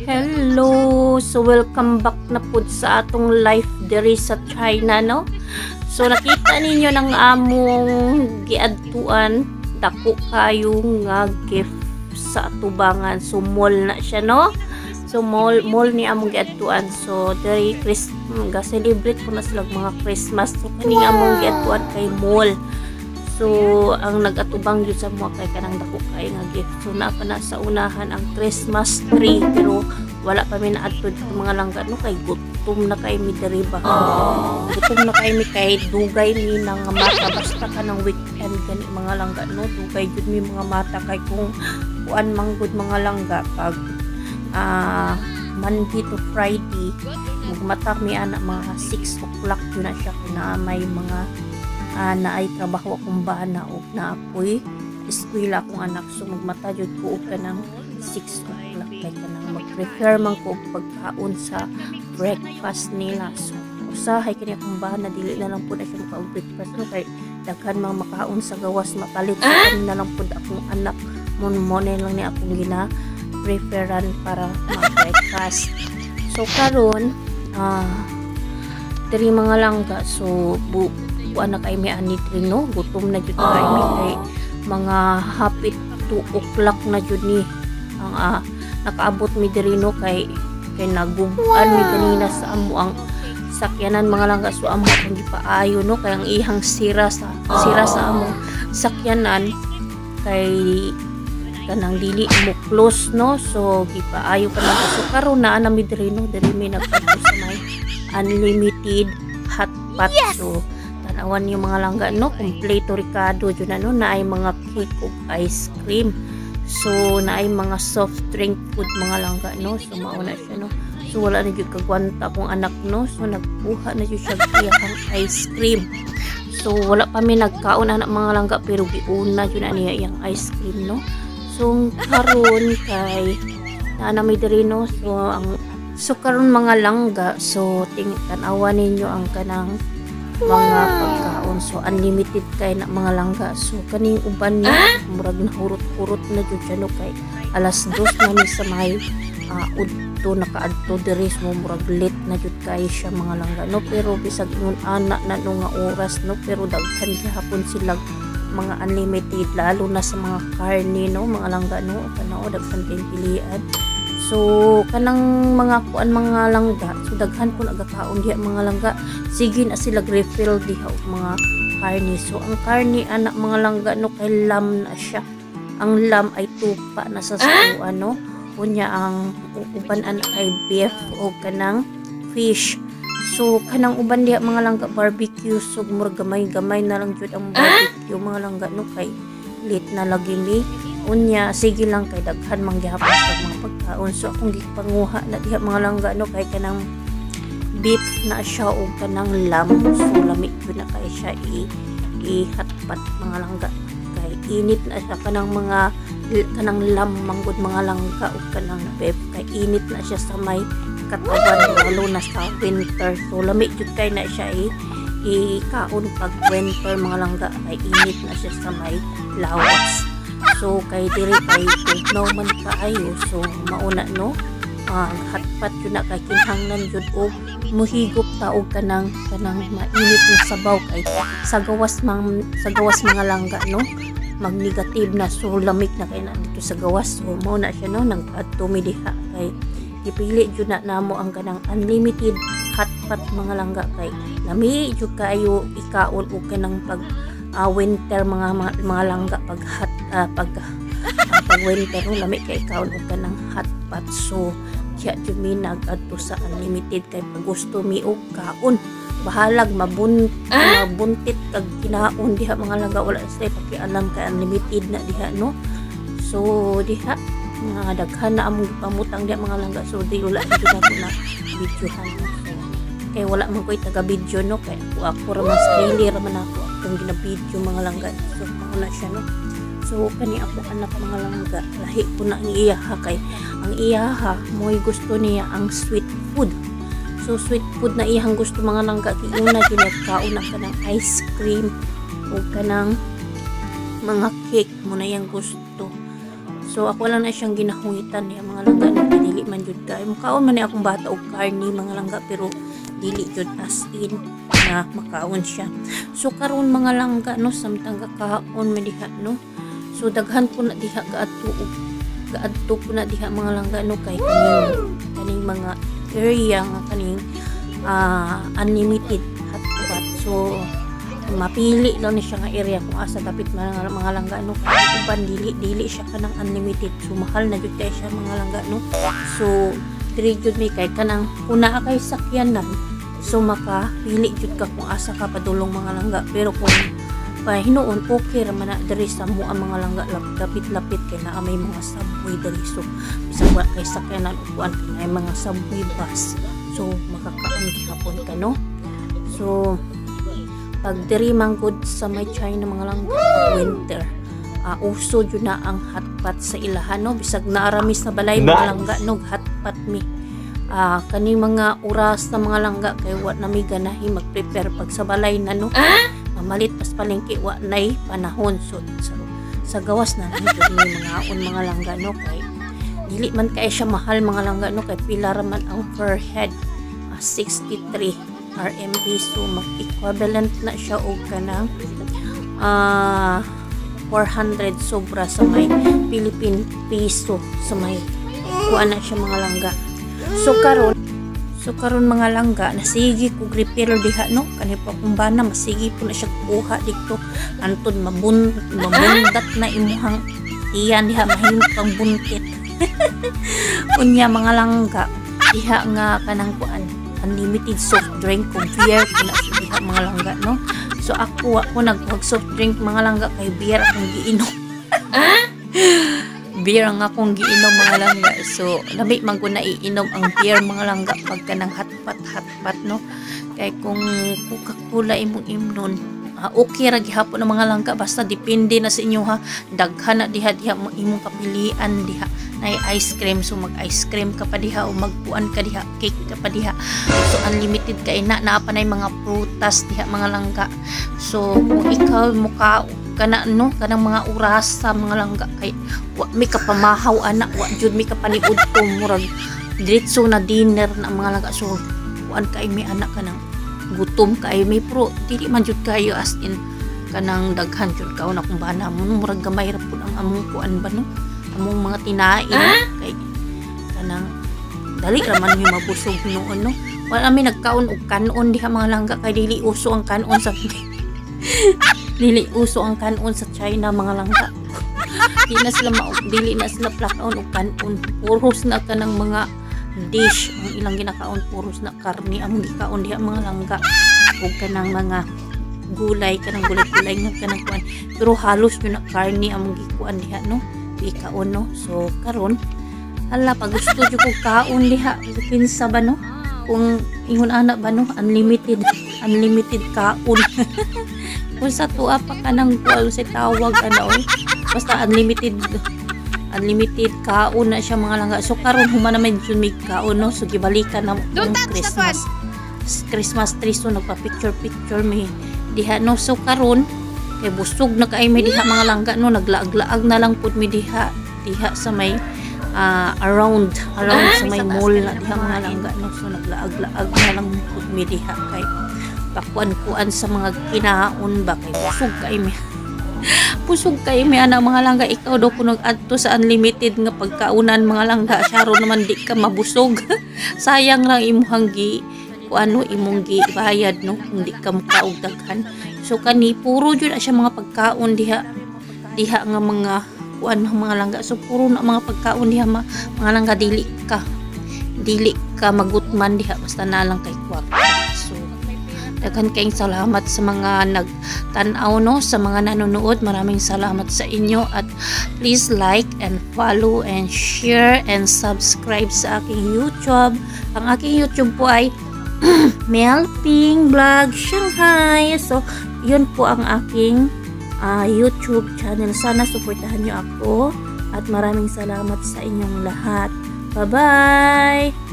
Hello! So, welcome back na po sa atong life diri sa China, no? So, nakita ninyo ng among giadtuan, dako kayo nga gift sa atubangan. So, mall na siya, no? So, mall ni among giadtuan. So, diri ga-celebrate ko na sila mga Christmas. So, kaning among giadtuan kay mall. So, ang nag-atubang yun sa mga kay kanang dako kay nga gift. So, napa na sa unahan ang Christmas tree. Pero, wala pa mi naadtod sa mga langga. No, kay gutom na kay mi diri ba. Gutom na kay mi kay dugay mi nang mata. Basta ka ng weekend gani mga langga. No, dugay jud mi mga mata. Kay kung kuan manggod mga langga. Pag Monday to Friday, magmata mi anak mga 6 o'clock yun na siya. Na may mga na ay trabaho akong bana o naapoy eskwela akong anak. So magmata jud ko og kanang 6 o'clock kay kanang mag-prepare man ko og pagkaon sa breakfast nila. So usahay kini akong bana dili na lang pud na siya maka-breakfast no kay daghan mang makaon sa gawas mapalit so kani na lang pud akong anak mon lang ni akong gina preparean para mag-breakfast. So karon diri mga langga so kuan na kay may anit rin no gutom na jud kay mi kay mga hapit 2 o'clock na jud ni ang nakaabot mi diri no kay nagubuan mi kanina sa amo ang sakyanan mga langga. So amo ang gipaayo no kay ang ihang sira sa among sakyanan kay kanang dili mo close no. So gipaayo pa lang so karon na mi diri no diri mi nagpadto sa may unlimited hot pot. So awan yung mga langga no kompleto ricado jud na no naay mga cake ug ice cream. So naay mga soft drink food mga langga no. So mauna siya no. So wala na jud kagwanta akong anak no. So nagbuha na jud siya iyang ice cream. So wala pa mi nagkaon anak mga langga pero giuna jud na niya iyang ice cream no. So karon kay na mi diri no. So karon mga langga so tan-awan ninyo ang kanang mga pagkaon. So unlimited kay na mga langga. So kaning uban niya murag na hurot-hurot na jud siya no kay alas 2 na mi sa may udto nakaadto diri so murag late na jud kay siya mga langga no. Pero bisag ingon ana na no nga oras no pero daghan gihapon sila mga unlimited lalo na sa mga karne no mga langga no kanao daghan kay pilian. So kanang mga kuan mga langga so daghan po nagakaon diha mga langga. Sige na sila refill diha og mga karne. So ang karne anak mga langga no kay lam na siya. Ang lam ay tupa na sa suan no. Unya ang uban anak ay beef o kanang fish. So kanang uban diha mga langga barbecue. So murag gamay-gamay na lang jud ang barbecue mga langga no kay late na lagi mi. Unya sige lang kay daghan manggihapon sa mga pagkaon. So akong gipanguha na diha mga langga no kay kanang beef na siya o kanang lam. So lamig ko na kay siya ihatpat mga langga kay init na siya kanang lam manggod mga langga o kanang beef kay init na siya sa may katawan lalo na sa winter. So lamig jud kay na siya ikaon pag winter mga langga kay init na siya sa may lawas. So kay diri kay no man kaayo so mauna no hatpat yun na kay kinhanglan jud og muhigop ta og kanang mainit na sabaw kay sa gawas mga langga no mag-negative na so lamig na kay na dito sa gawas. So mauna siya no nag-adto mi diha kay ipili jud na namo ang kanang unlimited hotpot mga langga kay lami jud kayo ikaon og kanang pag winter mga langga pag winter no lamig kay ikaon og kanang hotpot. So siya jud mi nag-adto sa unlimited kay pag gusto mi og kaon bahalag mabuntit kag kinaon diha mga langga wala sa pakialam kay unlimited na diha no. So diha mga daghan na among pamutang diha mga langga. So di wala jud ako na videohan no. So kay wala man koy taga video no kay ako ra mas sarili ra man ako akong gina-video mga langga. So mauna siya no. So kani ako anak mga langga lahi ko na ang iyaha kay ang iyaha mo'y gusto niya ang sweet food. So sweet food na iyang gusto mga langga giuna ginagkaon na kanang ice cream o kanang mga cake mo na iyang gusto. So ako lang na siyang ginahungitan niya mga langga na dili man man jud kay makaon man ni akong bata og karni mga langga pero dili jud as in na makaon siya. So karon mga langga no samtang kakaon man diha no. So daghan ko na diha gaadto ko na diha mga langga no kay kaning mga area nga kaning unlimited hotspot. So mapili lang ni siya nga area kung asa dapat mga langga no kay uban dili siya kanang unlimited. So mahal na jud kay siya mga langga no. So diri jud mi kay kanang una kay sakyanan. So makapili jud ka kung asa ka padulong mga langga. Pero kung hinuon okay ra man na diri sa mo ang mga langga lapit-lapit kay naa may mga subway diri. So bisag wa kay sakyanan upuan kay mga subway bus. So makakaon gihapon ka no. So pag diri manggod sa may China mga langga winter uso jud na ang hotpot sa ilahan no. Bisag naarami sa balay mga langga no hotpot mi. Kani mga oras na mga langga kay wa na mi ganahi mag-prepare pag sa balay na no. Mamalit pas palengke wa nay panahon. So sa gawas na ni mga aon mga langga no kay dili man kay siya mahal mga langga no kay pila ra man ang per head 63 RMB. So mag-equivalent na siya og kanang 400 sobra sa may Philippine peso sa may kuha na siya mga langga. So karon mga langga nasigi ko repair diha no kani pa kung bana masigi po na siya kuha dito antud mabundat na imuhang iyan diha mahimot pang buntit. Unya mga langga diha nga kanang kuan unlimited soft drink kung beer kuna diha mga langga no. So ako nagkuhag soft drink mga langga kay beer akong giinom. Beer ang akong giinom mga langga. So lami man ko na iinom ang beer mga langga pagka nang hotpot no. Kay kung Coca-Cola imong imnon okay ra gihapon ng mga langga basta depende na sa inyo ha. Daghan na diha imong kapilian diha na ice cream. So mag ice cream ka pa diha o magpuan ka diha cake ka pa diha. So unlimited kay naa pa nay mga prutas diha mga langga. So kung ikaw muka kana no kanang mga oras sa mga langga kay wa mi ka pamahaw anak wa jud mi ka paniud to murag diretso na dinner na mga langga. So kuan kay mi anak kanang gutom kay mi pro dili man jud kayo as in kanang daghan jud ka na kung bana mo murag gamay ra pud ang among kuan ba no among mga tinain kay kanang dali ra man mi mabusog noon no. Wala mi nagkaon og kanon diha mga langga kay dili uso ang kanon sa dili uso ang kanon sa China mga langga. Dili na sila plakaon og kanon. Puros na kanang mga dish ang ilang ginakaon puros na karni among gikaon diha mga langga. Ug kanang mga gulay kanang gulay nga kanang kuan. Pero halos yun na karni among gikuan diha no. Ikaon no. So karon hala pag gusto jud ko kaon diha kinsa ba no. Kung ingon ana ba no unlimited kaon. Kung sa tuwa pa ka ng kual sa tawag basta unlimited kaon na siya mga langga. So karon human naman jud mig kaon no. So gibalikan na ang Christmas tree. So nagpa-picture mi diha no. So karon kay busog na kay mi diha mga langga no. Naglaag-laag na lang pud mi diha sa may around sa may mall na diha mga langga no. So naglaag-laag na lang pud mi diha kay pakuan-kuan sa mga kinaon ba kay busog kay mi ana mga langga. Ikaw daw kung nag-adto sa unlimited nga pagkaunan mga langga syaro naman di ka mabusog. Sayang lang imuhang imong gibayad no kung di ka mukaog daghan. So kani puro jud siya mga pagkaon diha nga mga kuan mga langga. So puro na mga pagkaon diha mga langga dili ka magutman diha basta na lang kay kwak. So daghan kayong salamat sa mga nagtanaw no, sa mga nanonood. Maraming salamat sa inyo at please like and follow and share and subscribe sa aking YouTube. Ang aking YouTube po ay Mel Ping Vlog Shanghai. So yun po ang aking YouTube channel. Sana suportahan nyo ako at maraming salamat sa inyong lahat. Bye bye.